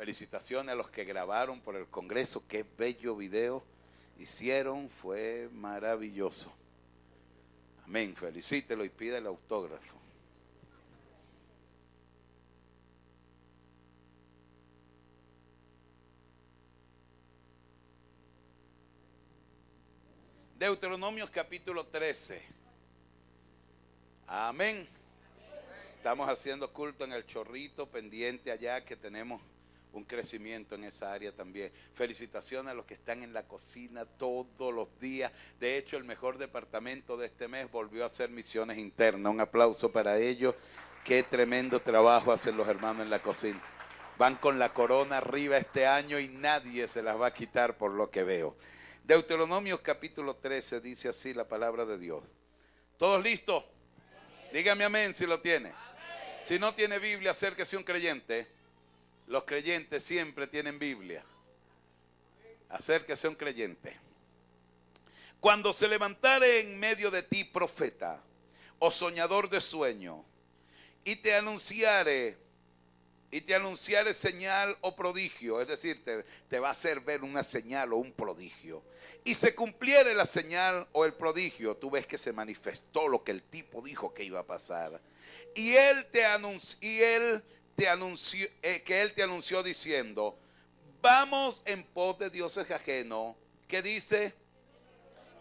Felicitaciones a los que grabaron por el Congreso. Qué bello video hicieron, fue maravilloso. Amén, felicítelo y pida el autógrafo. Deuteronomios capítulo 13. Amén. Estamos haciendo culto en el Chorrito, pendiente allá que tenemos un crecimiento en esa área también. Felicitaciones a los que están en la cocina todos los días. De hecho, el mejor departamento de este mes volvió a hacer misiones internas. Un aplauso para ellos. Qué tremendo trabajo hacen los hermanos en la cocina. Van con la corona arriba este año y nadie se las va a quitar por lo que veo. Deuteronomios capítulo 13 dice así la palabra de Dios. ¿Todos listos? Dígame amén si lo tiene. Si no tiene Biblia, acérquese a un creyente. Los creyentes siempre tienen Biblia. Acérquese a un creyente. Cuando se levantare en medio de ti profeta o soñador de sueño y te anunciare señal o prodigio, es decir, te va a hacer ver una señal o un prodigio, y se cumpliere la señal o el prodigio, tú ves que se manifestó lo que el tipo dijo que iba a pasar, y él te anunció diciendo, vamos en pos de dioses ajenos, que dice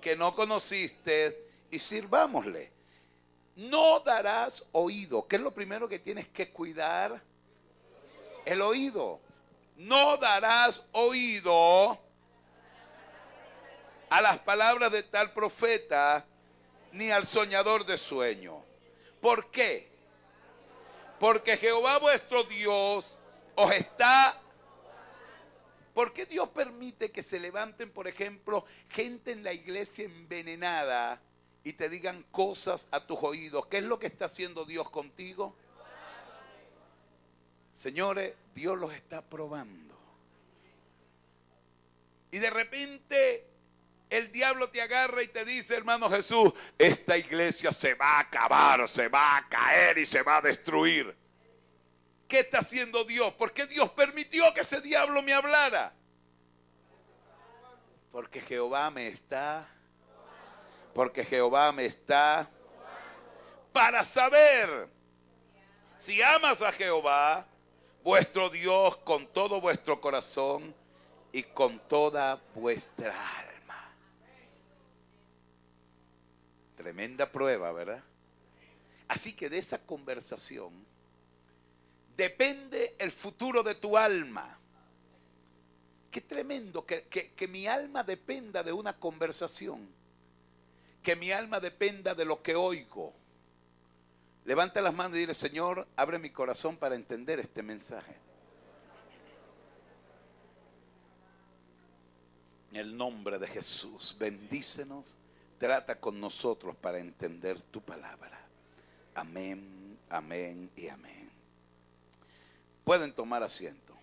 que no conociste, y sirvámosle. No darás oído. ¿Qué es lo primero que tienes que cuidar? El oído. No darás oído a las palabras de tal profeta, ni al soñador de sueño. ¿Por qué? Porque Jehová vuestro Dios os está... ¿Por qué Dios permite que se levanten, por ejemplo, gente en la iglesia envenenada y te digan cosas a tus oídos? ¿Qué es lo que está haciendo Dios contigo? Señores, Dios los está probando. Y de repente el diablo te agarra y te dice, hermano Jesús, esta iglesia se va a acabar, se va a caer y se va a destruir. ¿Qué está haciendo Dios? ¿Por qué Dios permitió que ese diablo me hablara? Porque Jehová me está para saber si amas a Jehová, vuestro Dios, con todo vuestro corazón y con toda vuestra alma. Tremenda prueba, ¿verdad? Así que de esa conversación depende el futuro de tu alma. Qué tremendo que mi alma dependa de una conversación. Que mi alma dependa de lo que oigo. Levanta las manos y dile, Señor, abre mi corazón para entender este mensaje. En el nombre de Jesús, bendícenos, trata con nosotros para entender tu palabra. Amén, amén y amén. Pueden tomar asiento.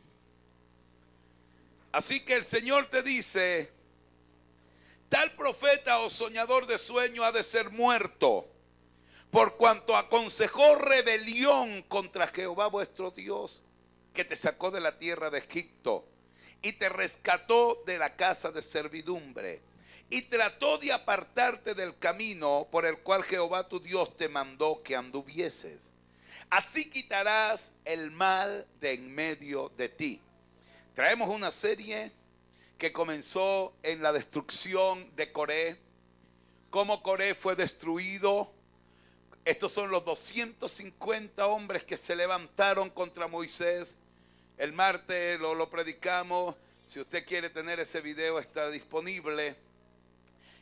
Así que el Señor te dice, tal profeta o soñador de sueño ha de ser muerto, por cuanto aconsejó rebelión contra Jehová vuestro Dios, que te sacó de la tierra de Egipto y te rescató de la casa de servidumbre, y trató de apartarte del camino por el cual Jehová tu Dios te mandó que anduvieses. Así quitarás el mal de en medio de ti. Traemos una serie que comenzó en la destrucción de Coré, cómo Coré fue destruido. Estos son los 250 hombres que se levantaron contra Moisés. El martes lo predicamos. Si usted quiere tener ese video, está disponible.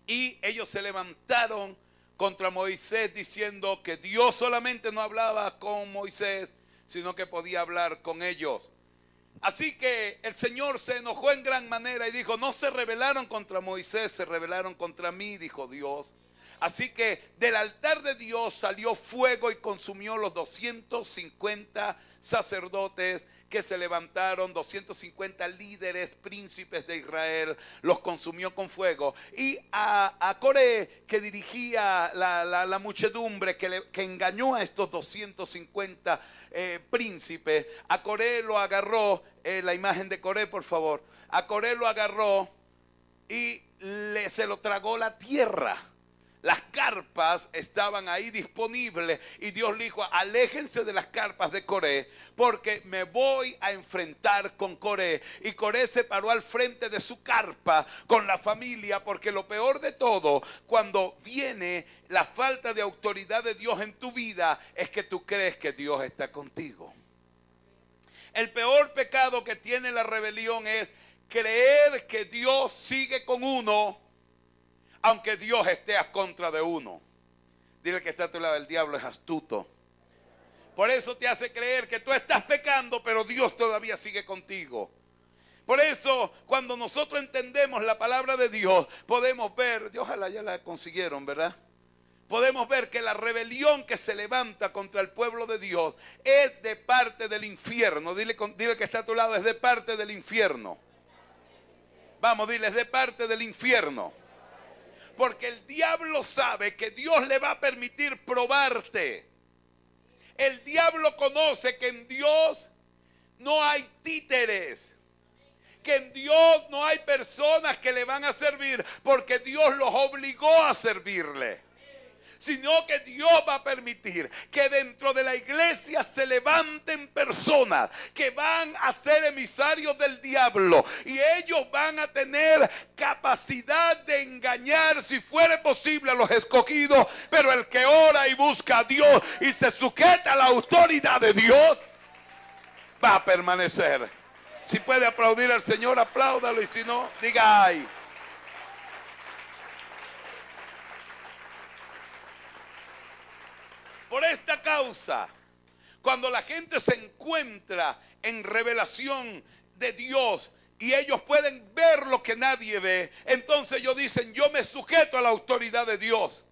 Y ellos se levantaron contra Moisés diciendo que Dios solamente no hablaba con Moisés, sino que podía hablar con ellos. Así que el Señor se enojó en gran manera y dijo, no se rebelaron contra Moisés, se rebelaron contra mí, dijo Dios. Así que del altar de Dios salió fuego y consumió los 250 sacerdotes que se levantaron, 250 líderes, príncipes de Israel, los consumió con fuego. Y a Coré, que dirigía la muchedumbre, que engañó a estos 250 príncipes, a Coré lo agarró, la imagen de Coré, por favor, a Coré lo agarró y se lo tragó la tierra. Las carpas estaban ahí disponibles y Dios le dijo: aléjense de las carpas de Coré, porque me voy a enfrentar con Coré. Y Coré se paró al frente de su carpa con la familia, porque lo peor de todo, cuando viene la falta de autoridad de Dios en tu vida, es que tú crees que Dios está contigo. El peor pecado que tiene la rebelión es creer que Dios sigue con uno, aunque Dios esté a contra de uno. Dile que está a tu lado: el diablo es astuto. Por eso te hace creer que tú estás pecando, pero Dios todavía sigue contigo. Por eso, cuando nosotros entendemos la palabra de Dios, podemos ver, y ojalá ya la consiguieron, ¿verdad? Podemos ver que la rebelión que se levanta contra el pueblo de Dios es de parte del infierno. Dile que está a tu lado: es de parte del infierno. Vamos, dile: es de parte del infierno. Porque el diablo sabe que Dios le va a permitir probarte. El diablo conoce que en Dios no hay títeres, que en Dios no hay personas que le van a servir porque Dios los obligó a servirle, sino que Dios va a permitir que dentro de la iglesia se levanten personas que van a ser emisarios del diablo, y ellos van a tener capacidad de engañar, si fuere posible, a los escogidos. Pero el que ora y busca a Dios y se sujeta a la autoridad de Dios va a permanecer. Si puede aplaudir al Señor, apláudalo, y si no, diga ay. Por esta causa, cuando la gente se encuentra en revelación de Dios y ellos pueden ver lo que nadie ve, entonces ellos dicen: yo me sujeto a la autoridad de Dios.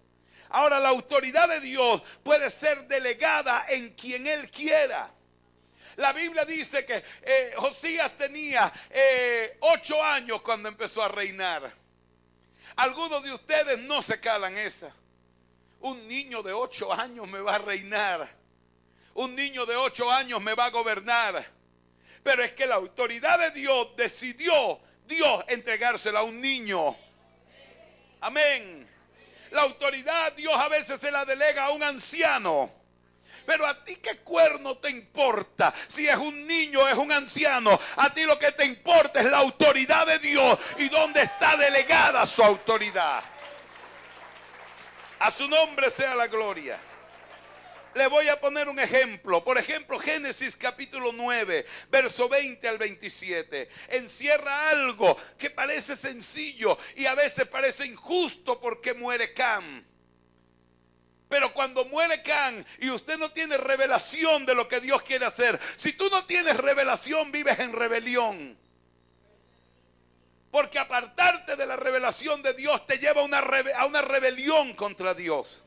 Ahora, la autoridad de Dios puede ser delegada en quien Él quiera. La Biblia dice que Josías tenía 8 años cuando empezó a reinar. Algunos de ustedes no se calan esa. Un niño de 8 años me va a reinar. Un niño de 8 años me va a gobernar. Pero es que la autoridad de Dios decidió Dios entregársela a un niño. Amén. La autoridad Dios a veces se la delega a un anciano. Pero a ti qué cuerno te importa si es un niño o es un anciano. A ti lo que te importa es la autoridad de Dios y dónde está delegada su autoridad. A su nombre sea la gloria. Le voy a poner un ejemplo. Por ejemplo, Génesis capítulo 9, verso 20 al 27. Encierra algo que parece sencillo y a veces parece injusto, porque muere Cam. Pero cuando muere Cam y usted no tiene revelación de lo que Dios quiere hacer, si tú no tienes revelación, vives en rebelión. Porque apartarte de la revelación de Dios te lleva a una rebelión contra Dios.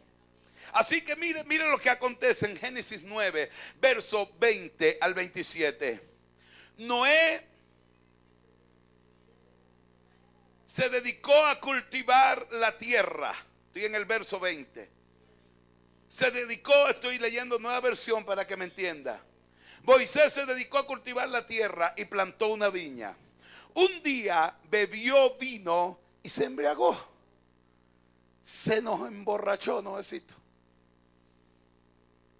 Así que mire lo que acontece en Génesis 9, verso 20 al 27. Noé se dedicó a cultivar la tierra. Estoy en el verso 20. Se dedicó, estoy leyendo Nueva Versión para que me entienda. Moisés se dedicó a cultivar la tierra y plantó una viña. Un día bebió vino y se embriagó. Se nos emborrachó, ¿novecito?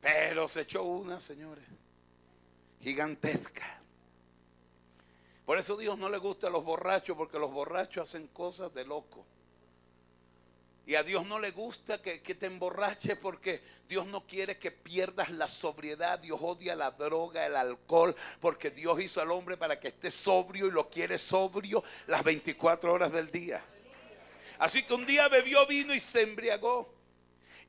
Pero se echó una, señores, gigantesca. Por eso Dios no le gusta a los borrachos, porque los borrachos hacen cosas de loco. Y a Dios no le gusta que te emborraches, porque Dios no quiere que pierdas la sobriedad. Dios odia la droga, el alcohol, porque Dios hizo al hombre para que esté sobrio y lo quiere sobrio las 24 horas del día. Así que un día bebió vino y se embriagó.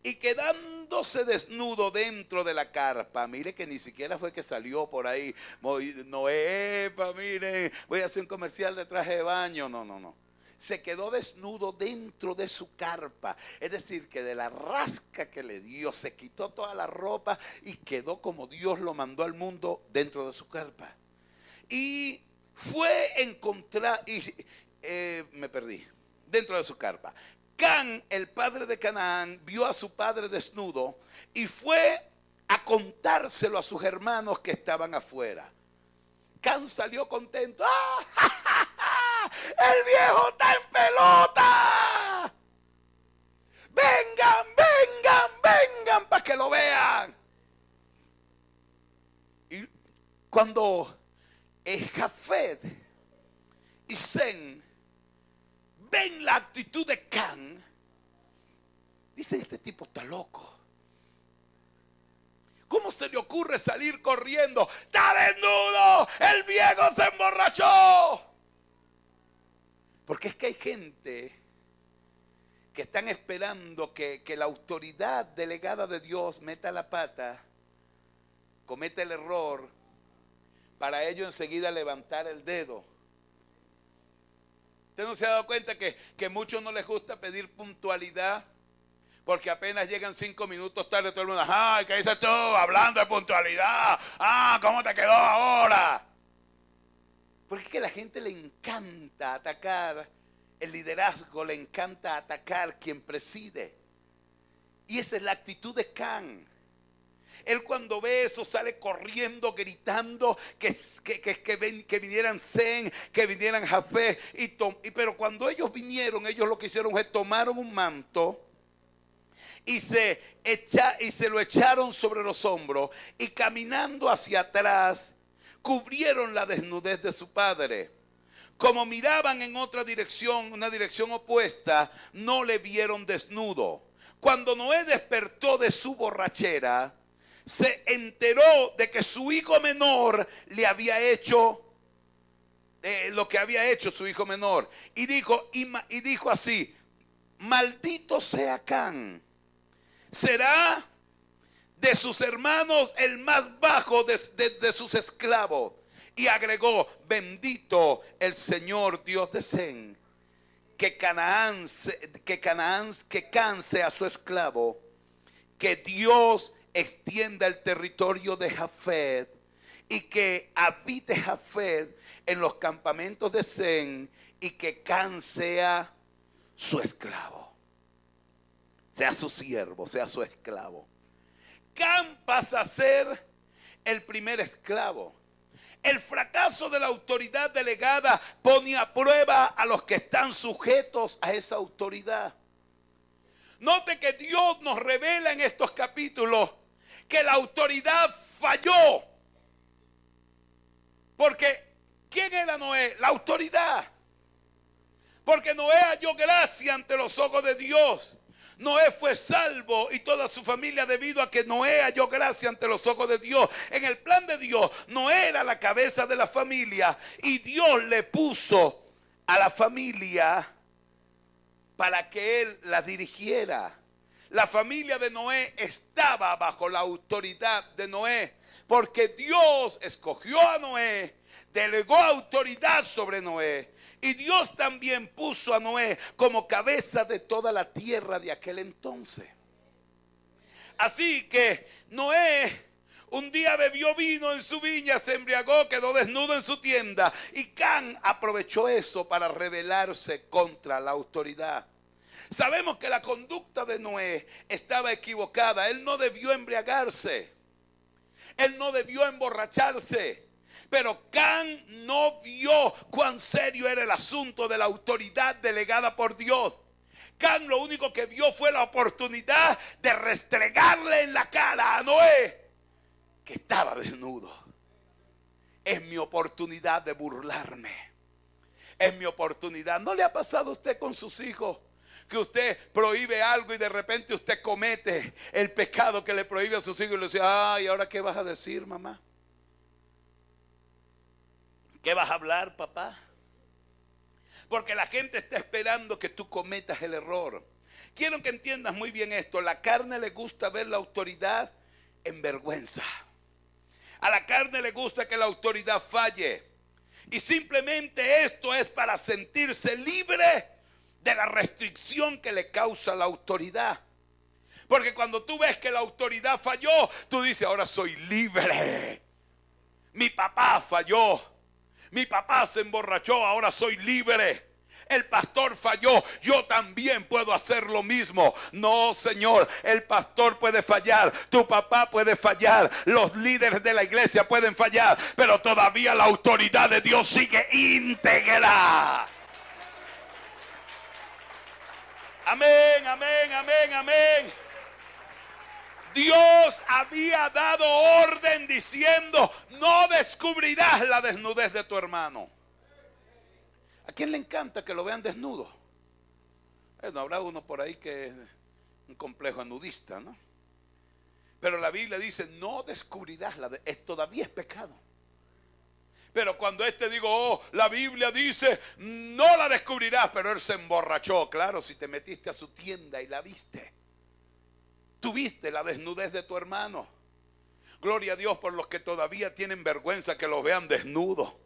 Y quedándose desnudo dentro de la carpa, mire que ni siquiera fue que salió por ahí, Noé, mire, voy a hacer un comercial de traje de baño, no. se quedó desnudo dentro de su carpa. Es decir, que de la rasca que le dio, se quitó toda la ropa y quedó como Dios lo mandó al mundo dentro de su carpa. Y fue encontrar, me perdí, dentro de su carpa. Can, el padre de Canaán, vio a su padre desnudo y fue a contárselo a sus hermanos que estaban afuera. Can salió contento. ¡Ah, ja, ja, ja! ¡El viejo está en pelota! ¡Vengan, vengan, vengan para que lo vean! Y cuando Jafet y Sem ven la actitud de Can, dice: este tipo está loco. ¿Cómo se le ocurre salir corriendo? ¡Está desnudo! ¡El viejo se emborrachó! Porque es que hay gente que están esperando que la autoridad delegada de Dios meta la pata, cometa el error, para ello enseguida levantar el dedo. ¿Usted no se ha dado cuenta que a muchos no les gusta pedir puntualidad? Porque apenas llegan 5 minutos tarde, todo el mundo: ¡ay, qué dices tú hablando de puntualidad! ¡Ah, cómo te quedó ahora! Porque es que a la gente le encanta atacar el liderazgo, le encanta atacar quien preside. Y esa es la actitud de Can. Él cuando ve eso sale corriendo, gritando que vinieran Sem, que vinieran Jafet. Pero cuando ellos vinieron, ellos lo que hicieron fue tomaron un manto y se lo echaron sobre los hombros y caminando hacia atrás cubrieron la desnudez de su padre. Como miraban en otra dirección, una dirección opuesta, no le vieron desnudo. Cuando Noé despertó de su borrachera, se enteró de que su hijo menor le había hecho lo que había hecho su hijo menor. Y dijo así: maldito sea Can, será de sus hermanos el más bajo de sus esclavos. Y agregó: bendito el Señor Dios de Sem, que Can sea su esclavo, que Dios extienda el territorio de Jafet y que habite Jafet en los campamentos de Sem, y que Can sea su esclavo, sea su siervo, sea su esclavo. Can pasa a ser el primer esclavo. El fracaso de la autoridad delegada pone a prueba a los que están sujetos a esa autoridad. Note que Dios nos revela en estos capítulos que la autoridad falló. Porque ¿quién era Noé? La autoridad. Porque Noé halló gracia ante los ojos de Dios. Noé fue salvo y toda su familia debido a que Noé halló gracia ante los ojos de Dios. En el plan de Dios, Noé era la cabeza de la familia y Dios le puso a la familia para que él la dirigiera. La familia de Noé estaba bajo la autoridad de Noé, porque Dios escogió a Noé, delegó autoridad sobre Noé. Y Dios también puso a Noé como cabeza de toda la tierra de aquel entonces. Así que Noé un día bebió vino en su viña, se embriagó, quedó desnudo en su tienda. Y Can aprovechó eso para rebelarse contra la autoridad. Sabemos que la conducta de Noé estaba equivocada. Él no debió embriagarse. Él no debió emborracharse. Pero Can no vio cuán serio era el asunto de la autoridad delegada por Dios. Can lo único que vio fue la oportunidad de restregarle en la cara a Noé que estaba desnudo. Es mi oportunidad de burlarme. Es mi oportunidad. ¿No le ha pasado a usted con sus hijos que usted prohíbe algo y de repente usted comete el pecado que le prohíbe a sus hijos y le dice: ay, ¿ahora qué vas a decir, mamá? ¿Qué vas a hablar, papá? Porque la gente está esperando que tú cometas el error. Quiero que entiendas muy bien esto. La carne le gusta ver la autoridad en vergüenza. A la carne le gusta que la autoridad falle. Y simplemente esto es para sentirse libre de la restricción que le causa la autoridad. Porque cuando tú ves que la autoridad falló, tú dices, ahora soy libre. Mi papá falló. Mi papá se emborrachó, ahora soy libre. El pastor falló, yo también puedo hacer lo mismo. No, Señor, el pastor puede fallar, tu papá puede fallar, los líderes de la iglesia pueden fallar, pero todavía la autoridad de Dios sigue íntegra. Amén, amén, amén, amén. Dios había dado orden diciendo, no descubrirás la desnudez de tu hermano. ¿A quién le encanta que lo vean desnudo? Bueno, habrá uno por ahí que es un complejo nudista, ¿no? Pero la Biblia dice, no descubrirás la desnudez. Todavía es pecado. Pero cuando digo, oh, la Biblia dice, no la descubrirás, pero él se emborrachó. Claro, si te metiste a su tienda y la viste. Tú viste la desnudez de tu hermano. Gloria a Dios por los que todavía tienen vergüenza que lo vean desnudo.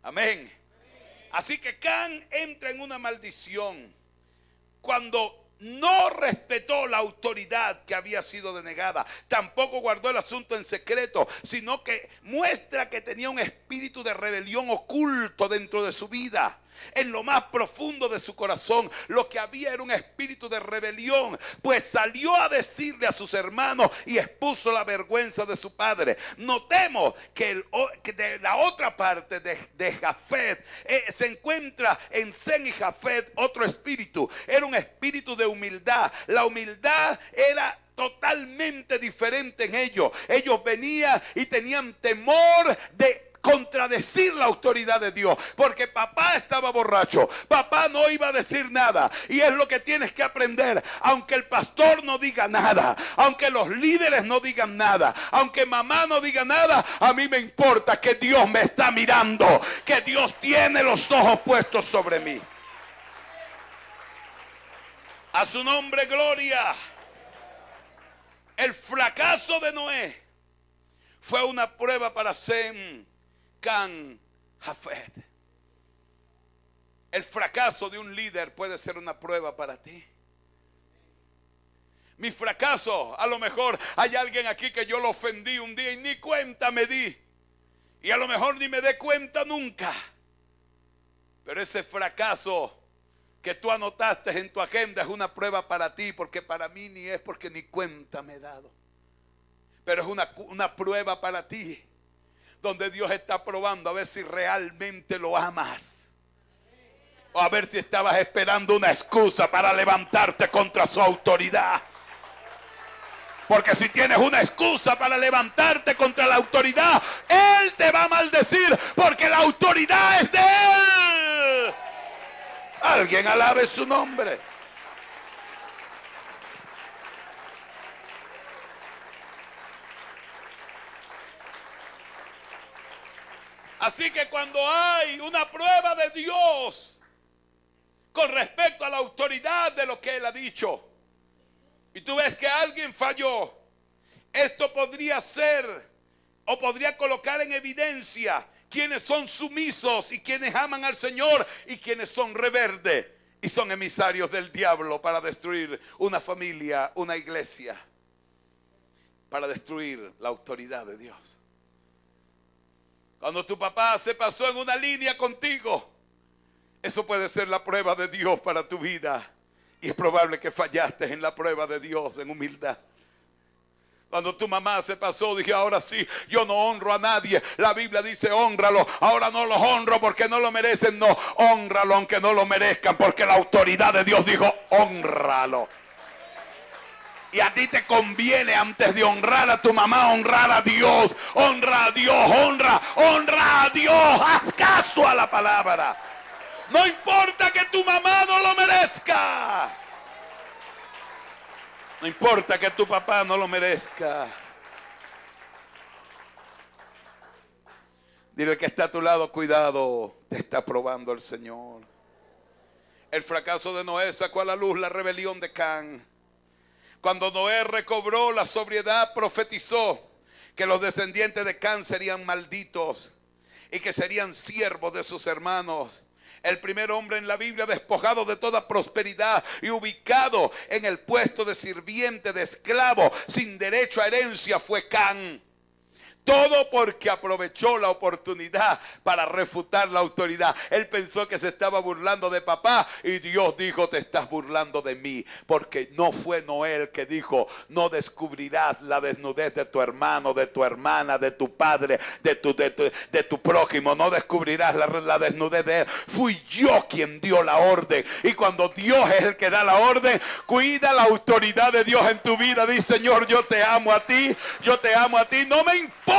Amén. Así que Can entra en una maldición cuando no respetó la autoridad que había sido denegada. Tampoco guardó el asunto en secreto, sino que muestra que tenía un espíritu de rebelión oculto dentro de su vida. En lo más profundo de su corazón, lo que había era un espíritu de rebelión, pues salió a decirle a sus hermanos y expuso la vergüenza de su padre. Notemos que de la otra parte de Jafet se encuentra en Sem y Jafet otro espíritu. Era un espíritu de humildad. La humildad era totalmente diferente en ellos. Ellos venían y tenían temor de contradecir la autoridad de Dios, porque papá estaba borracho, papá no iba a decir nada. Y es lo que tienes que aprender. Aunque el pastor no diga nada, aunque los líderes no digan nada, aunque mamá no diga nada, a mí me importa que Dios me está mirando, que Dios tiene los ojos puestos sobre mí. A su nombre gloria. El fracaso de Noé fue una prueba para Sem, Can, Jafet. El fracaso de un líder puede ser una prueba para ti. Mi fracaso, a lo mejor hay alguien aquí que yo lo ofendí un día y ni cuenta me di. Y a lo mejor ni me dé cuenta nunca. Pero ese fracaso que tú anotaste en tu agenda es una prueba para ti, porque para mí ni es, porque ni cuenta me he dado. Pero es una prueba para ti, donde Dios está probando a ver si realmente lo amas, o a ver si estabas esperando una excusa para levantarte contra su autoridad. Porque si tienes una excusa para levantarte contra la autoridad, Él te va a maldecir, porque la autoridad es de Él. Alguien alabe su nombre. Así que cuando hay una prueba de Dios con respecto a la autoridad de lo que Él ha dicho, y tú ves que alguien falló, esto podría ser o podría colocar en evidencia quienes son sumisos y quienes aman al Señor y quienes son rebeldes y son emisarios del diablo para destruir una familia, una iglesia, para destruir la autoridad de Dios. Cuando tu papá se pasó en una línea contigo, eso puede ser la prueba de Dios para tu vida. Y es probable que fallaste en la prueba de Dios en humildad. Cuando tu mamá se pasó, dije, ahora sí, yo no honro a nadie. La Biblia dice, hónralo. Ahora no los honro porque no lo merecen. No, hónralo aunque no lo merezcan, porque la autoridad de Dios dijo, hónralo. Y a ti te conviene, antes de honrar a tu mamá, honrar a Dios. Honra a Dios, honra a Dios. Haz caso a la palabra. No importa que tu mamá no lo merezca. No importa que tu papá no lo merezca. Dile que está a tu lado, cuidado, te está probando el Señor. El fracaso de Noé sacó a la luz la rebelión de Can. Cuando Noé recobró la sobriedad, profetizó que los descendientes de Can serían malditos. y que serían siervos de sus hermanos. El primer hombre en la Biblia despojado de toda prosperidad y ubicado en el puesto de sirviente, de esclavo, sin derecho a herencia, fue Can. Todo porque aprovechó la oportunidad para refutar la autoridad. Él pensó que se estaba burlando de papá y Dios dijo: te estás burlando de mí. Porque no fue Noé el que dijo: no descubrirás la desnudez de tu hermano, de tu hermana, de tu padre, de tu prójimo. No descubrirás la desnudez de él. Fui yo quien dio la orden. Y cuando Dios es el que da la orden, cuida la autoridad de Dios en tu vida. Dice: Señor, yo te amo a ti, yo te amo a ti. No me importa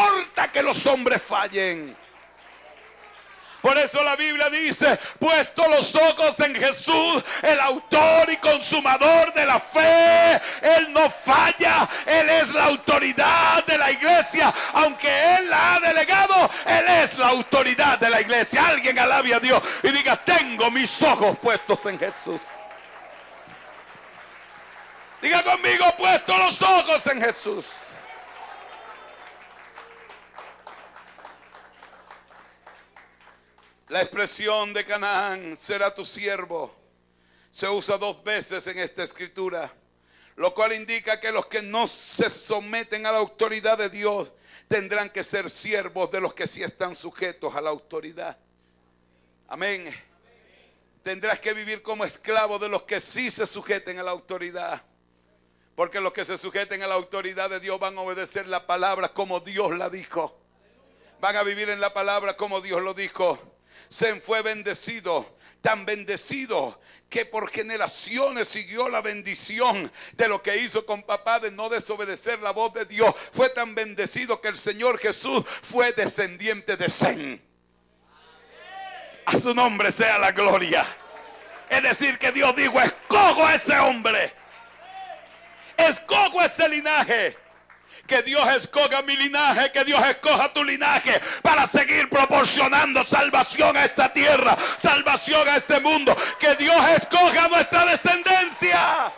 que los hombres fallen. Por eso la Biblia dice: puesto los ojos en Jesús, el autor y consumador de la fe. Él no falla, Él es la autoridad de la iglesia. Aunque Él la ha delegado, Él es la autoridad de la iglesia. Alguien alabe a Dios y diga: tengo mis ojos puestos en Jesús. Diga conmigo: puesto los ojos en Jesús. La expresión de Canaán, será tu siervo, se usa 2 veces en esta escritura, lo cual indica que los que no se someten a la autoridad de Dios tendrán que ser siervos de los que sí están sujetos a la autoridad. Amén. Tendrás que vivir como esclavo de los que sí se sujeten a la autoridad. Porque los que se sujeten a la autoridad de Dios van a obedecer la palabra como Dios la dijo. Van a vivir en la palabra como Dios lo dijo. Sem fue bendecido, tan bendecido que por generaciones siguió la bendición de lo que hizo con papá, de no desobedecer la voz de Dios. Fue tan bendecido que el Señor Jesús fue descendiente de Sem. A su nombre sea la gloria. Es decir, que Dios dijo: escojo a ese hombre, escojo a ese linaje. Que Dios escoja mi linaje, que Dios escoja tu linaje para seguir proporcionando salvación a esta tierra, salvación a este mundo. Que Dios escoja nuestra descendencia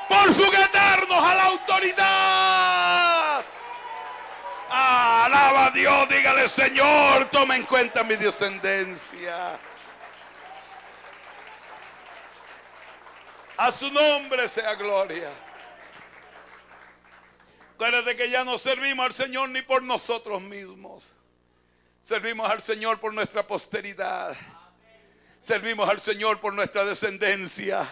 por sujetarnos a la autoridad. Alaba a Dios, dígale: Señor, toma en cuenta mi descendencia. A su nombre sea gloria. Acuérdate que ya no servimos al Señor ni por nosotros mismos. Servimos al Señor por nuestra posteridad. Servimos al Señor por nuestra descendencia.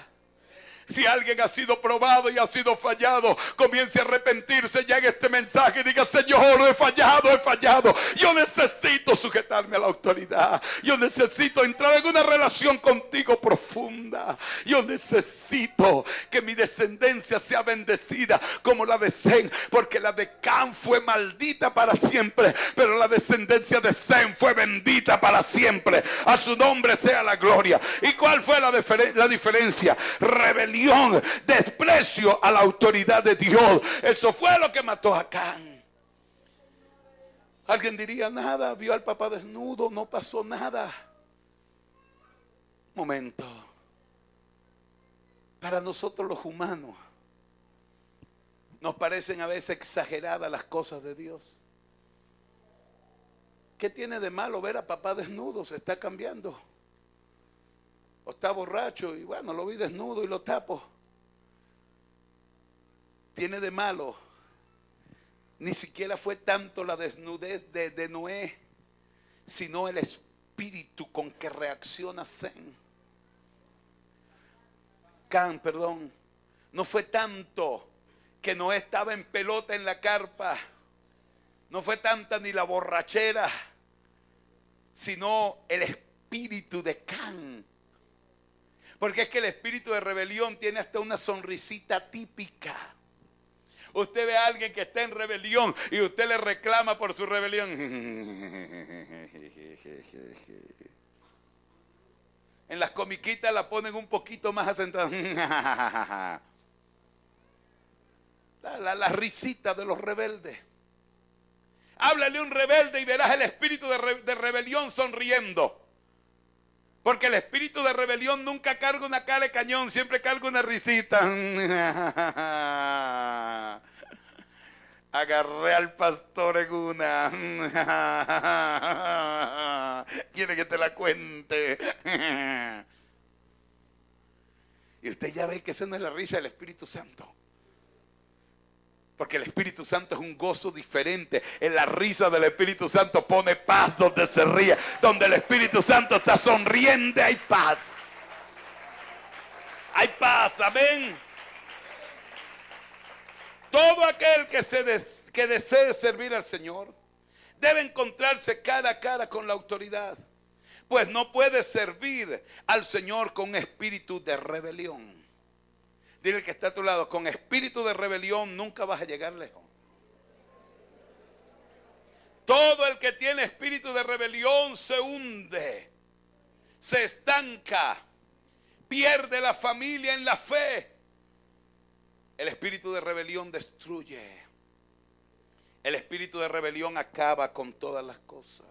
Si alguien ha sido probado y ha sido fallado, comience a arrepentirse ya en este mensaje y diga: Señor, he fallado. Yo necesito sujetarme a la autoridad. Yo necesito entrar en una relación contigo profunda. Yo necesito que mi descendencia sea bendecida como la de Sem, porque la de Can fue maldita para siempre, pero la descendencia de Sem fue bendita para siempre. A su nombre sea la gloria. ¿Y cuál fue la diferencia? Rebelión, desprecio a la autoridad de Dios. Eso fue lo que mató a Can. Alguien diría: nada, vio al papá desnudo, no pasó nada. Momento. Para nosotros los humanos nos parecen a veces exageradas las cosas de Dios. ¿Qué tiene de malo ver a papá desnudo? Se está cambiando. O está borracho y bueno, lo vi desnudo y lo tapo. Tiene de malo. Ni siquiera fue tanto la desnudez de Noé, sino el espíritu con que reacciona Can, perdón. No fue tanto que Noé estaba en pelota en la carpa. No fue tanta ni la borrachera, sino el espíritu de Can. Porque es que el espíritu de rebelión tiene hasta una sonrisita típica. Usted ve a alguien que está en rebelión y usted le reclama por su rebelión. En las comiquitas la ponen un poquito más acentuada. La risita de los rebeldes. Háblale a un rebelde y verás el espíritu de rebelión sonriendo. Porque el espíritu de rebelión nunca carga una cara de cañón, siempre carga una risita. Agarré al pastor en una. ¿Quiere que te la cuente? Y usted ya ve que esa no es la risa del Espíritu Santo. Porque el Espíritu Santo es un gozo diferente. En la risa del Espíritu Santo pone paz donde se ríe. Donde el Espíritu Santo está sonriente, hay paz. Hay paz, amén. Todo aquel que desee servir al Señor debe encontrarse cara a cara con la autoridad. Pues no puede servir al Señor con espíritu de rebelión. Dile que está a tu lado, con espíritu de rebelión nunca vas a llegar lejos. Todo el que tiene espíritu de rebelión se hunde, se estanca, pierde la familia en la fe. El espíritu de rebelión destruye. El espíritu de rebelión acaba con todas las cosas.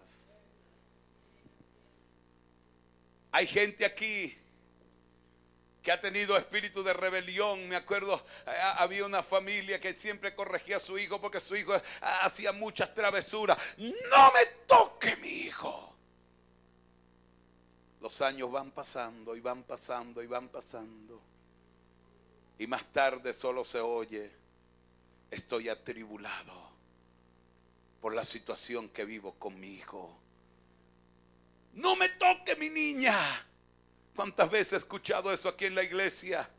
Hay gente aquí que ha tenido espíritu de rebelión. Me acuerdo, había una familia que siempre corregía a su hijo porque su hijo hacía muchas travesuras. No me toque mi hijo. Los años van pasando y van pasando y van pasando. Y más tarde solo se oye: estoy atribulado por la situación que vivo con mi hijo. No me toque mi niña. ¿Cuántas veces he escuchado eso aquí en la iglesia?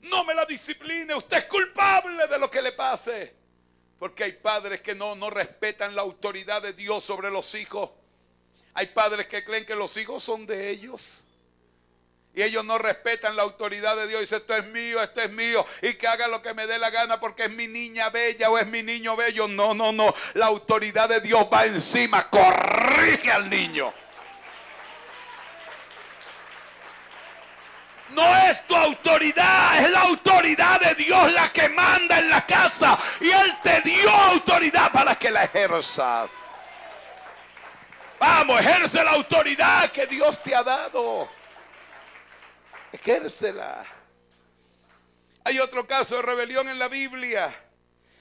No me la discipline, usted es culpable de lo que le pase. Porque hay padres que no respetan la autoridad de Dios sobre los hijos. Hay padres que creen que los hijos son de ellos. Y ellos no respetan la autoridad de Dios. Dicen: esto es mío, esto es mío. Y que haga lo que me dé la gana porque es mi niña bella o es mi niño bello. No, no, no. La autoridad de Dios va encima. Corrige al niño. No es tu autoridad, es la autoridad de Dios la que manda en la casa. Y Él te dio autoridad para que la ejerzas. Vamos, ejerce la autoridad que Dios te ha dado. Ejércela. Hay otro caso de rebelión en la Biblia.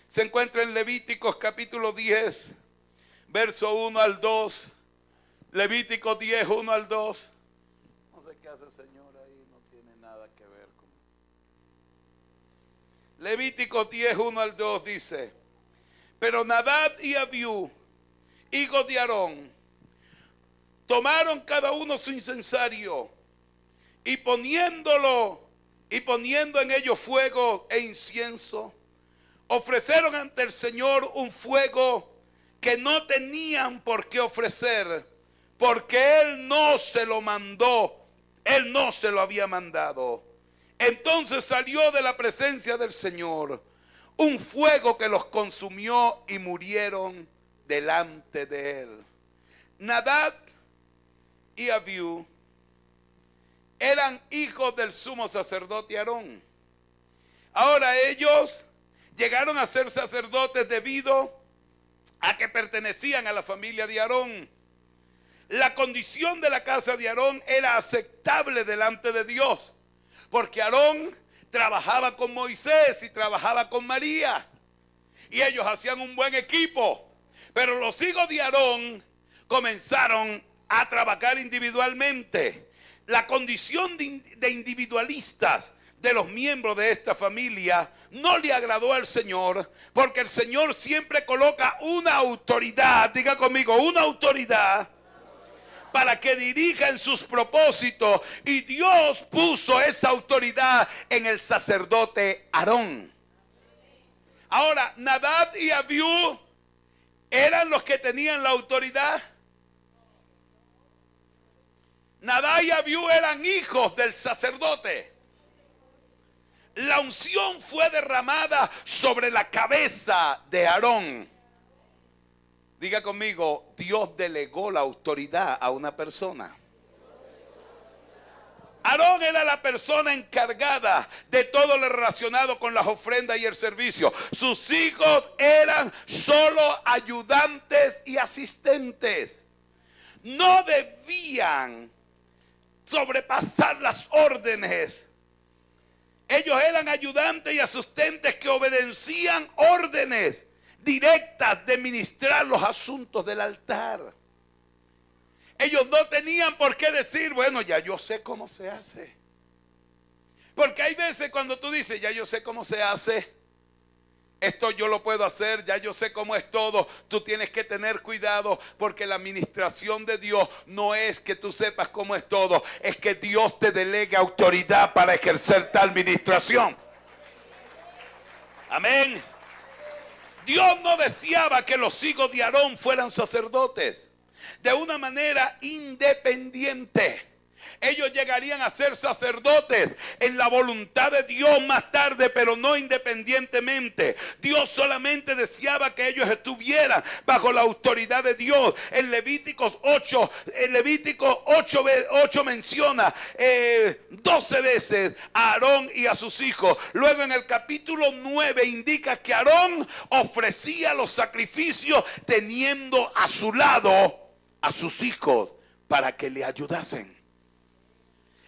Se encuentra en Levíticos capítulo 10, verso 1 al 2. Levíticos 10, 1 al 2. No sé qué hace el Señor ahí, no tiene nada que ver con... Levíticos 10, 1 al 2 dice: pero Nadab y Abiú, hijos de Aarón, tomaron cada uno su incensario y poniendo en ellos fuego e incienso, ofrecieron ante el Señor un fuego que no tenían por qué ofrecer, porque Él no se lo mandó, Él no se lo había mandado. Entonces salió de la presencia del Señor un fuego que los consumió y murieron delante de Él. Nadab y Abiú eran hijos del sumo sacerdote Aarón. Ahora ellos llegaron a ser sacerdotes debido a que pertenecían a la familia de Aarón. La condición de la casa de Aarón era aceptable delante de Dios, porque Aarón trabajaba con Moisés y trabajaba con María, y ellos hacían un buen equipo. Pero los hijos de Aarón comenzaron a trabajar individualmente. La condición de individualistas de los miembros de esta familia no le agradó al Señor, porque el Señor siempre coloca una autoridad, diga conmigo, una autoridad para que dirija en sus propósitos, y Dios puso esa autoridad en el sacerdote Aarón. Ahora, Nadab y Abiú eran los que tenían la autoridad. Nadab y Abiú eran hijos del sacerdote. La unción fue derramada sobre la cabeza de Aarón. Diga conmigo, Dios delegó la autoridad a una persona. Aarón era la persona encargada de todo lo relacionado con las ofrendas y el servicio. Sus hijos eran solo ayudantes y asistentes. No debían sobrepasar las órdenes. Ellos eran ayudantes y asistentes que obedecían órdenes directas de ministrar los asuntos del altar. Ellos no tenían por qué decir, bueno, ya yo sé cómo se hace. Porque hay veces cuando tú dices, ya yo sé cómo se hace, esto yo lo puedo hacer, ya yo sé cómo es todo. Tú tienes que tener cuidado, porque la administración de Dios no es que tú sepas cómo es todo, es que Dios te delegue autoridad para ejercer tal administración. Amén. Dios no deseaba que los hijos de Aarón fueran sacerdotes de una manera independiente. Ellos llegarían a ser sacerdotes en la voluntad de Dios más tarde, pero no independientemente. Dios solamente deseaba que ellos estuvieran bajo la autoridad de Dios. En Levítico 8 menciona 12 veces a Aarón y a sus hijos. Luego en el capítulo 9 indica que Aarón ofrecía los sacrificios teniendo a su lado a sus hijos para que le ayudasen.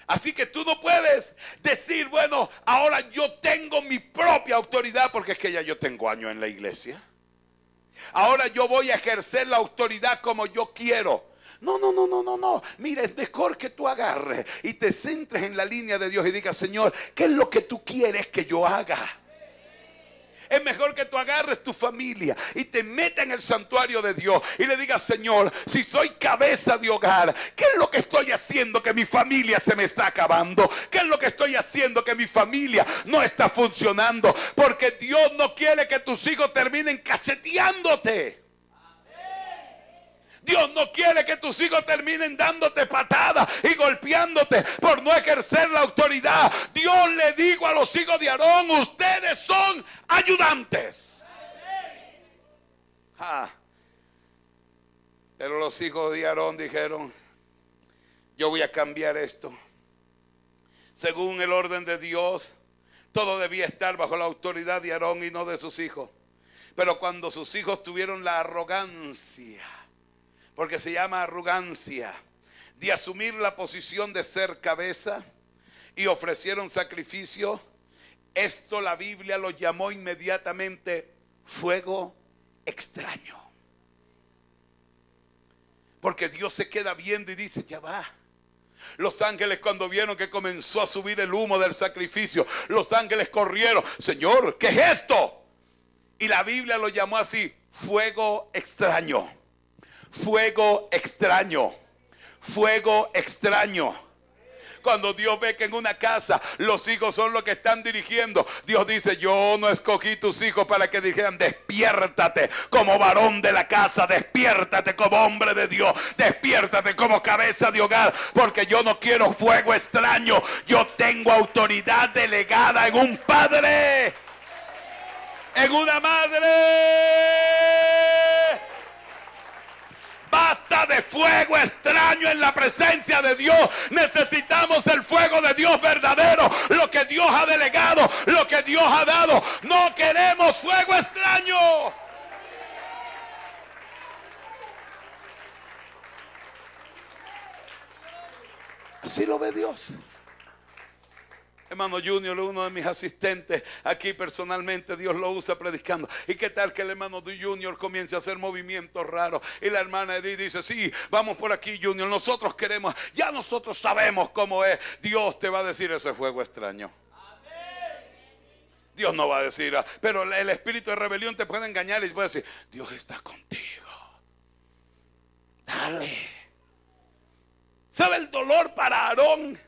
Así que tú no puedes decir, bueno, ahora yo tengo mi propia autoridad, porque es que ya yo tengo años en la iglesia. Ahora yo voy a ejercer la autoridad como yo quiero. No. Mira, es mejor que tú agarres y te centres en la línea de Dios y digas, Señor, ¿qué es lo que tú quieres que yo haga? Es mejor que tú agarres tu familia y te metas en el santuario de Dios y le digas, Señor, si soy cabeza de hogar, ¿qué es lo que estoy haciendo que mi familia se me está acabando? ¿Qué es lo que estoy haciendo que mi familia no está funcionando? Porque Dios no quiere que tus hijos terminen cacheteándote. Dios no quiere que tus hijos terminen dándote patadas y golpeándote por no ejercer la autoridad. Dios le dijo a los hijos de Aarón, ustedes son ayudantes. Pero los hijos de Aarón dijeron, yo voy a cambiar esto. Según el orden de Dios, todo debía estar bajo la autoridad de Aarón y no de sus hijos. Pero cuando sus hijos tuvieron la arrogancia, porque se llama arrogancia, de asumir la posición de ser cabeza y ofrecieron sacrificio, esto la Biblia lo llamó inmediatamente fuego extraño. Porque Dios se queda viendo y dice, ya va. Los ángeles, cuando vieron que comenzó a subir el humo del sacrificio, los ángeles corrieron, Señor, ¿qué es esto? Y la Biblia lo llamó así, fuego extraño. Fuego extraño, fuego extraño. Cuando Dios ve que en una casa los hijos son los que están dirigiendo, Dios dice, yo no escogí tus hijos para que dijeran, despiértate como varón de la casa, despiértate como hombre de Dios, despiértate como cabeza de hogar, porque yo no quiero fuego extraño. Yo tengo autoridad delegada en un padre, en una madre. Basta de fuego extraño en la presencia de Dios. Necesitamos el fuego de Dios verdadero, lo que Dios ha delegado, lo que Dios ha dado. No queremos fuego extraño. Así lo ve Dios. Hermano Junior, uno de mis asistentes aquí personalmente, Dios lo usa predicando. ¿Y qué tal que el hermano Junior comience a hacer movimientos raros? Y la hermana Edith dice, sí, vamos por aquí, Junior, nosotros queremos, ya nosotros sabemos cómo es. Dios te va a decir, ese fuego extraño. Dios no va a decir, pero el espíritu de rebelión te puede engañar y puede decir, Dios está contigo. Dale. ¿Sabe el dolor para Aarón?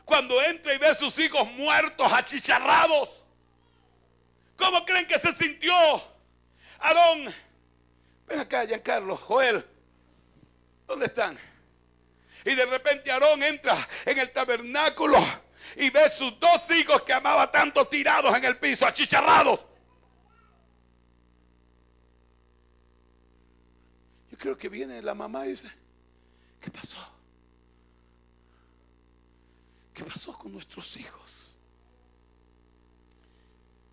Cuando entra y ve a sus hijos muertos, achicharrados. ¿Cómo creen que se sintió? Aarón, ven acá, Giancarlo, Joel, ¿dónde están? Y de repente Aarón entra en el tabernáculo y ve a sus dos hijos que amaba tanto tirados en el piso, achicharrados. Yo creo que viene la mamá y dice, ¿qué pasó? ¿Qué pasó con nuestros hijos?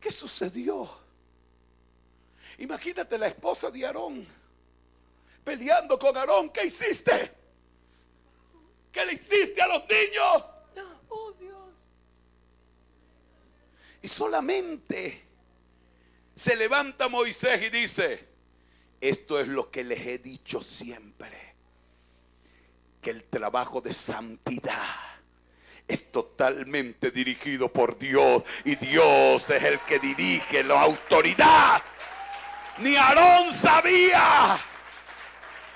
¿Qué sucedió? Imagínate la esposa de Aarón peleando con Aarón. ¿Qué hiciste? ¿Qué le hiciste a los niños? Oh Dios. Y solamente se levanta Moisés y dice: esto es lo que les he dicho siempre, que el trabajo de santidad es totalmente dirigido por Dios, y Dios es el que dirige la autoridad. Ni Aarón sabía.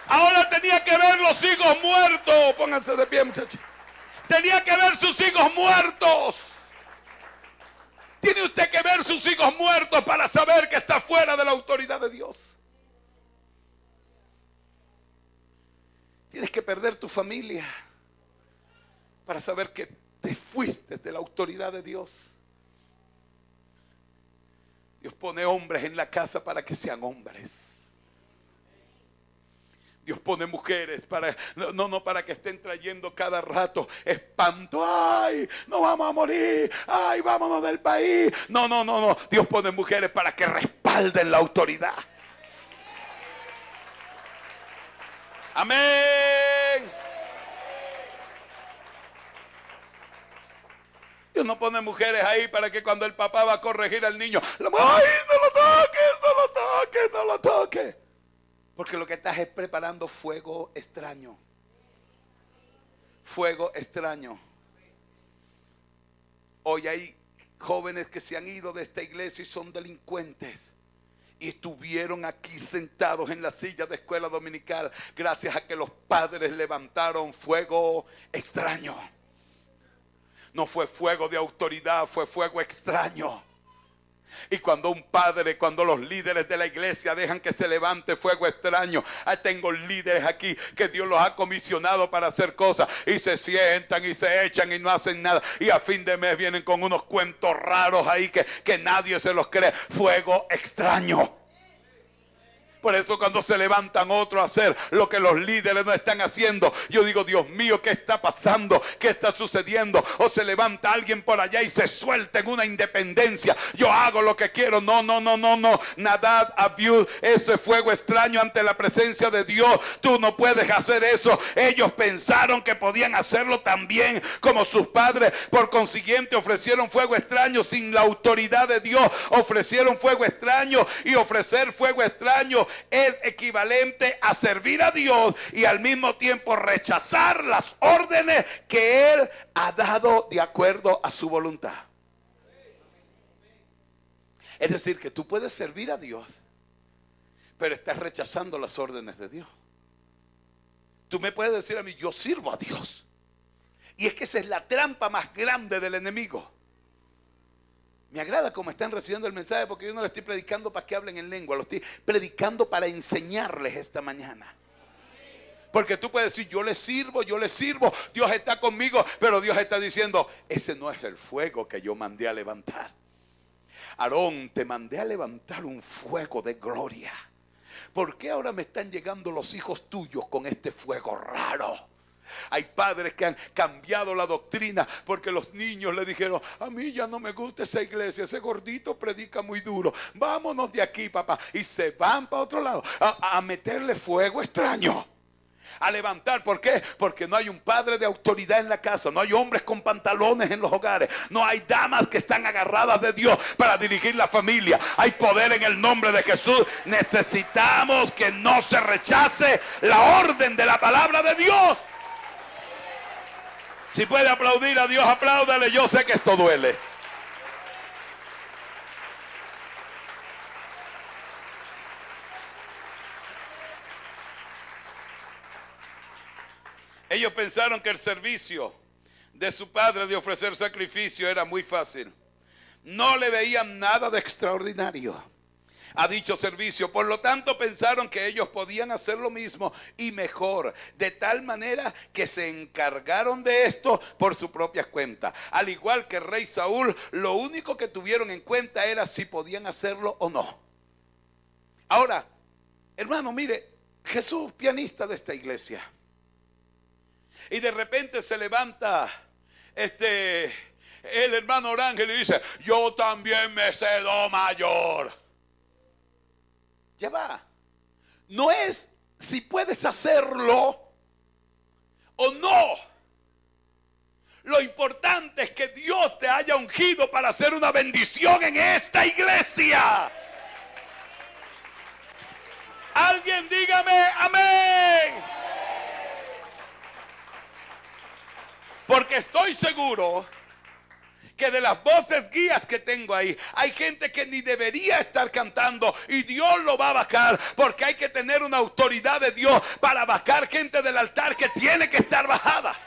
Ahora tenía que ver los hijos muertos. Pónganse de pie, muchachos. Tenía que ver sus hijos muertos. Tiene usted que ver sus hijos muertos para saber que está fuera de la autoridad de Dios. Tienes que perder tu familia para saber que te fuiste de la autoridad de Dios. Dios pone hombres en la casa para que sean hombres. Dios pone mujeres para, no para que estén trayendo cada rato espanto. Ay, no vamos a morir. Ay, vámonos del país. No. Dios pone mujeres para que respalden la autoridad. Amén. Dios no pone mujeres ahí para que cuando el papá va a corregir al niño, ¡ay, no lo toques, no lo toques, no lo toques! Porque lo que estás es preparando fuego extraño. Fuego extraño. Hoy hay jóvenes que se han ido de esta iglesia y son delincuentes. Y estuvieron aquí sentados en la silla de escuela dominical gracias a que los padres levantaron fuego extraño. No fue fuego de autoridad, fue fuego extraño. Y cuando un padre, cuando los líderes de la iglesia dejan que se levante fuego extraño, tengo líderes aquí que Dios los ha comisionado para hacer cosas y se sientan y se echan y no hacen nada, y a fin de mes vienen con unos cuentos raros ahí que nadie se los cree. Fuego extraño. Por eso cuando se levantan otros a hacer lo que los líderes no están haciendo, yo digo: Dios mío, ¿qué está pasando? ¿Qué está sucediendo? O se levanta alguien por allá y se suelta en una independencia. Yo hago lo que quiero. No. Nadab, Abiú, ese fuego extraño ante la presencia de Dios. Tú no puedes hacer eso. Ellos pensaron que podían hacerlo también como sus padres. Por consiguiente ofrecieron fuego extraño sin la autoridad de Dios. Ofrecieron fuego extraño, y ofrecer fuego extraño es equivalente a servir a Dios y al mismo tiempo rechazar las órdenes que Él ha dado de acuerdo a su voluntad. Es decir, que tú puedes servir a Dios, pero estás rechazando las órdenes de Dios. Tú me puedes decir a mí: yo sirvo a Dios. Y es que esa es la trampa más grande del enemigo. Me agrada cómo están recibiendo el mensaje, porque yo no le estoy predicando para que hablen en lengua, lo estoy predicando para enseñarles esta mañana. Porque tú puedes decir: yo le sirvo, Dios está conmigo, pero Dios está diciendo: ese no es el fuego que yo mandé a levantar. Aarón, te mandé a levantar un fuego de gloria. ¿Por qué ahora me están llegando los hijos tuyos con este fuego raro? Hay padres que han cambiado la doctrina porque los niños le dijeron: a mí ya no me gusta esa iglesia, ese gordito predica muy duro, vámonos de aquí, papá. Y se van para otro lado a meterle fuego extraño, a levantar. ¿Por qué? Porque no hay un padre de autoridad en la casa, no hay hombres con pantalones en los hogares, no hay damas que están agarradas de Dios para dirigir la familia. Hay poder en el nombre de Jesús. Necesitamos que no se rechace la orden de la palabra de Dios. Si puede aplaudir a Dios, apláudale. Yo sé que esto duele. Ellos pensaron que el servicio de su padre de ofrecer sacrificio era muy fácil. No le veían nada de extraordinario a dicho servicio. Por lo tanto, pensaron que ellos podían hacer lo mismo y mejor, de tal manera que se encargaron de esto por su propia cuenta. Al igual que el rey Saúl, lo único que tuvieron en cuenta era si podían hacerlo o no. Ahora, hermano, mire, Jesús, pianista de esta iglesia, y de repente se levanta el hermano Orangel y dice: yo también me sé do mayor. Ya va. No es si puedes hacerlo o no. Lo importante es que Dios te haya ungido para hacer una bendición en esta iglesia. Alguien dígame amén. Porque estoy seguro que de las voces guías que tengo ahí, hay gente que ni debería estar cantando y Dios lo va a bajar, porque hay que tener una autoridad de Dios para bajar gente del altar que tiene que estar bajada.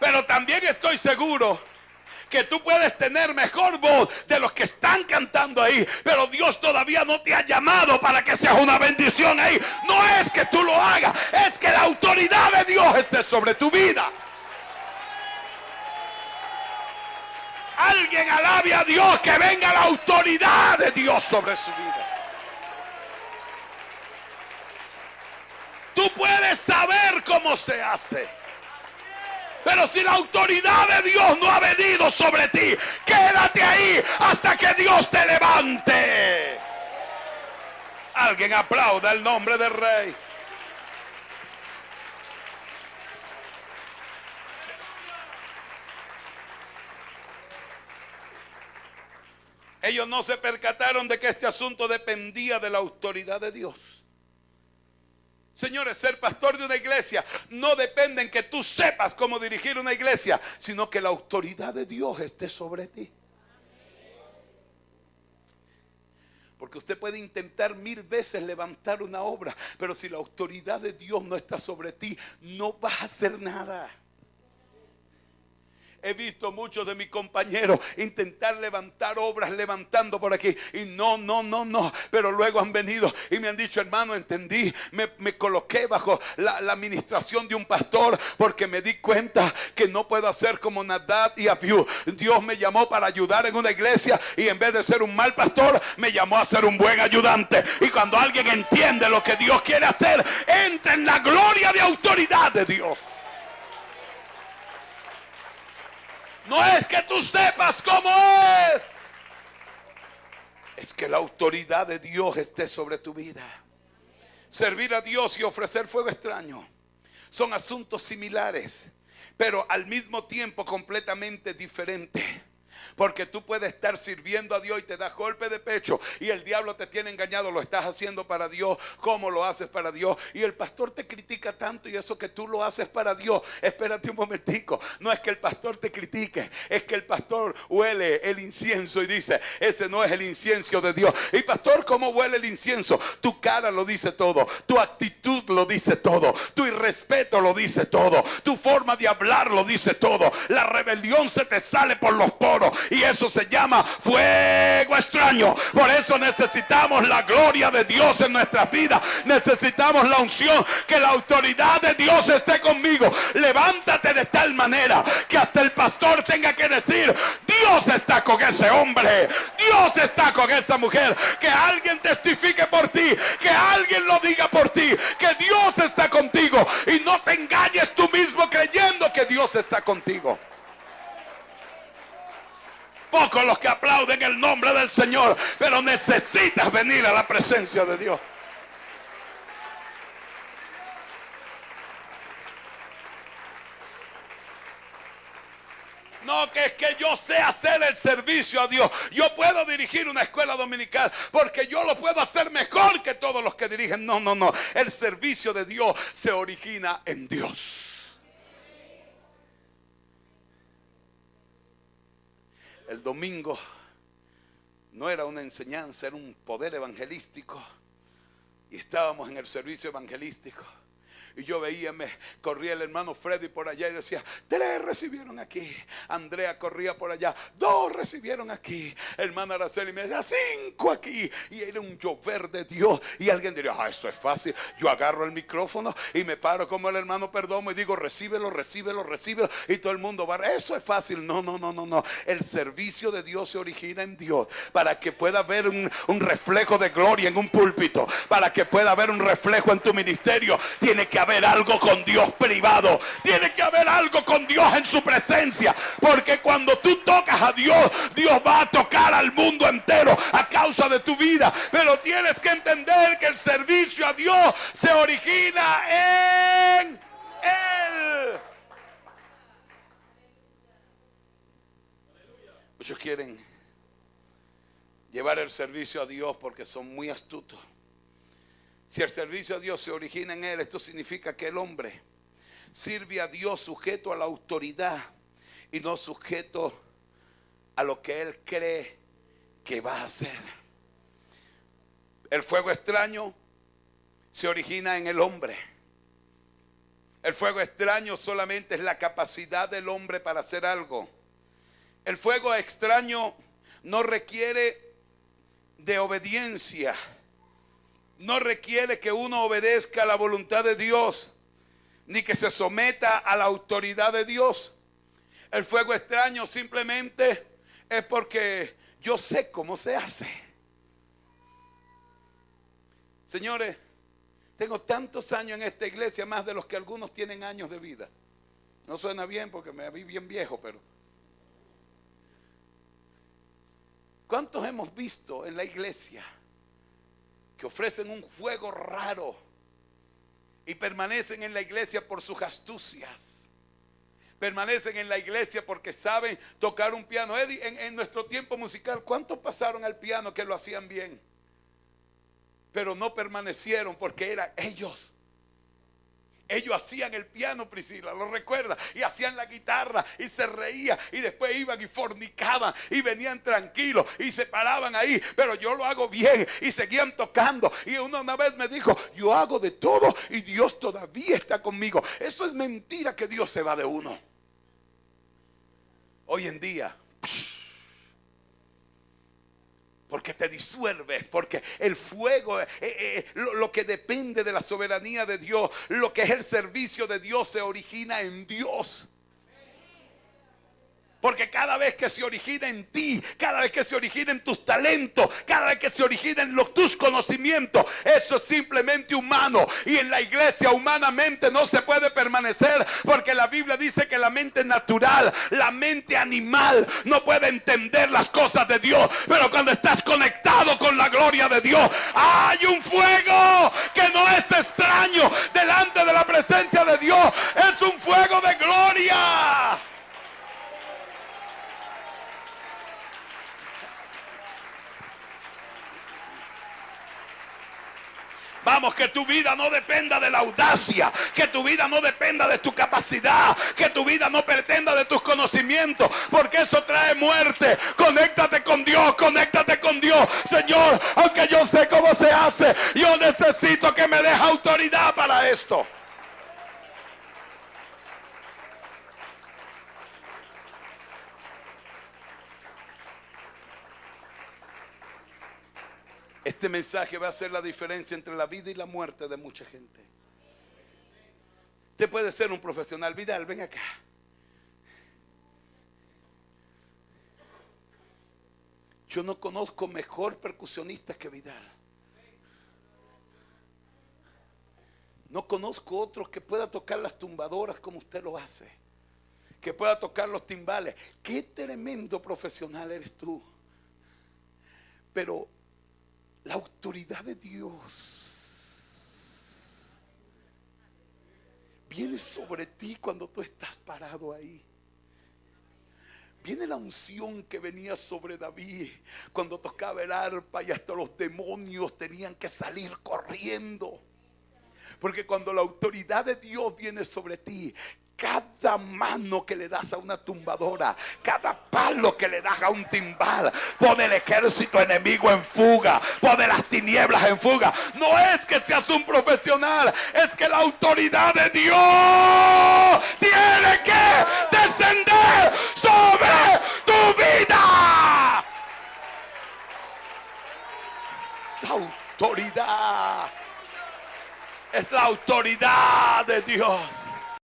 Pero también estoy seguro que tú puedes tener mejor voz de los que están cantando ahí, pero Dios todavía no te ha llamado para que seas una bendición ahí. No es que tú lo hagas, es que la autoridad de Dios esté sobre tu vida. Alguien alabe a Dios, que venga la autoridad de Dios sobre su vida. Tú puedes saber cómo se hace, pero si la autoridad de Dios no ha venido sobre ti, quédate ahí hasta que Dios te levante. Alguien aplauda el nombre del Rey. Ellos no se percataron de que este asunto dependía de la autoridad de Dios. Señores, ser pastor de una iglesia no depende en que tú sepas cómo dirigir una iglesia, sino que la autoridad de Dios esté sobre ti. Porque usted puede intentar 1000 veces levantar una obra, pero si la autoridad de Dios no está sobre ti, no vas a hacer nada. He visto muchos de mis compañeros intentar levantar obras levantando por aquí y no, pero luego han venido y me han dicho: hermano, entendí, me coloqué bajo la administración de un pastor porque me di cuenta que no puedo hacer como Nadab y Abiú. Dios me llamó para ayudar en una iglesia y en vez de ser un mal pastor me llamó a ser un buen ayudante. Y cuando alguien entiende lo que Dios quiere hacer, entra en la gloria de autoridad de Dios. No es que tú sepas cómo es que la autoridad de Dios esté sobre tu vida. Servir a Dios y ofrecer fuego extraño son asuntos similares, pero al mismo tiempo completamente diferentes. Porque tú puedes estar sirviendo a Dios y te das golpe de pecho y el diablo te tiene engañado. Lo estás haciendo para Dios. ¿Cómo lo haces para Dios? Y el pastor te critica tanto, y eso que tú lo haces para Dios. Espérate un momentico. No es que el pastor te critique, es que el pastor huele el incienso y dice: ese no es el incienso de Dios. Y pastor, ¿cómo huele el incienso? Tu cara lo dice todo, tu actitud lo dice todo, tu irrespeto lo dice todo, tu forma de hablar lo dice todo. La rebelión se te sale por los poros y eso se llama fuego extraño. Por eso necesitamos la gloria de Dios en nuestras vidas. Necesitamos la unción, que la autoridad de Dios esté conmigo. Levántate de tal manera que hasta el pastor tenga que decir: Dios está con ese hombre, Dios está con esa mujer. Que alguien testifique por ti, que alguien lo diga por ti, que Dios está contigo, y no te engañes tú mismo creyendo que Dios está contigo. Pocos los que aplauden el nombre del Señor, pero necesitas venir a la presencia de Dios. No, que es que yo sé hacer el servicio a Dios. Yo puedo dirigir una escuela dominical porque yo lo puedo hacer mejor que todos los que dirigen. No. El servicio de Dios se origina en Dios. El domingo no era una enseñanza, era un poder evangelístico. Y estábamos en el servicio evangelístico. Y yo veía, me corría el hermano Freddy por allá y decía: 3 recibieron aquí. Andrea corría por allá: 2 recibieron aquí. Hermana Araceli me decía: 5 aquí. Y era un llover de Dios. Y alguien diría: eso es fácil. Yo agarro el micrófono y me paro como el hermano Perdomo y digo: recíbelo. Y todo el mundo va: eso es fácil. No. El servicio de Dios se origina en Dios. Para que pueda haber un reflejo de gloria en un púlpito, para que pueda haber un reflejo en tu ministerio, tiene que haber algo con Dios privado. Tiene que haber algo con Dios en su presencia. Porque cuando tú tocas a Dios, Dios va a tocar al mundo entero a causa de tu vida. Pero tienes que entender que el servicio a Dios se origina en Él. Muchos quieren llevar el servicio a Dios porque son muy astutos. Si el servicio a Dios se origina en él, esto significa que el hombre sirve a Dios sujeto a la autoridad y no sujeto a lo que él cree que va a hacer. El fuego extraño se origina en el hombre. El fuego extraño solamente es la capacidad del hombre para hacer algo. El fuego extraño no requiere de obediencia. No requiere que uno obedezca a la voluntad de Dios, ni que se someta a la autoridad de Dios. El fuego extraño simplemente es porque yo sé cómo se hace. Señores, tengo tantos años en esta iglesia, más de los que algunos tienen años de vida. No suena bien porque me vi bien viejo, pero ¿cuántos hemos visto en la iglesia que ofrecen un fuego raro y permanecen en la iglesia por sus astucias? Permanecen en la iglesia porque saben tocar un piano. Eddie, en nuestro tiempo musical, ¿cuántos pasaron al piano que lo hacían bien? Pero no permanecieron porque eran ellos. Ellos hacían el piano, Priscila, lo recuerda, y hacían la guitarra y se reían y después iban y fornicaban y venían tranquilos y se paraban ahí, pero yo lo hago bien, y seguían tocando. Y uno una vez me dijo, yo hago de todo y Dios todavía está conmigo. Eso es mentira, que Dios se va de uno. Hoy en día, porque te disuelves, porque el fuego, lo que depende de la soberanía de Dios, lo que es el servicio de Dios, se origina en Dios. Porque cada vez que se origina en ti, cada vez que se origina en tus talentos, cada vez que se origina en tus conocimientos, eso es simplemente humano. Y en la iglesia humanamente no se puede permanecer, porque la Biblia dice que la mente natural, la mente animal, no puede entender las cosas de Dios. Pero cuando estás conectado con la gloria de Dios, hay un fuego que no es extraño delante de la presencia de Dios. Es un fuego de gloria. Vamos, que tu vida no dependa de la audacia, que tu vida no dependa de tu capacidad, que tu vida no pretenda de tus conocimientos, porque eso trae muerte. Conéctate con Dios, conéctate con Dios. Señor, aunque yo sé cómo se hace, yo necesito que me deje autoridad para esto. Este mensaje va a hacer la diferencia entre la vida y la muerte de mucha gente. Usted puede ser un profesional. Vidal, ven acá. Yo no conozco mejor percusionista que Vidal. No conozco otro que pueda tocar las tumbadoras como usted lo hace, que pueda tocar los timbales. Qué tremendo profesional eres tú. Pero la autoridad de Dios viene sobre ti cuando tú estás parado ahí. Viene la unción que venía sobre David cuando tocaba el arpa, y hasta los demonios tenían que salir corriendo. Porque cuando la autoridad de Dios viene sobre ti, cada mano que le das a una tumbadora, cada palo que le das a un timbal, pone el ejército enemigo en fuga, pone las tinieblas en fuga. No es que seas un profesional, es que la autoridad de Dios tiene que descender sobre tu vida. La autoridad es la autoridad de Dios.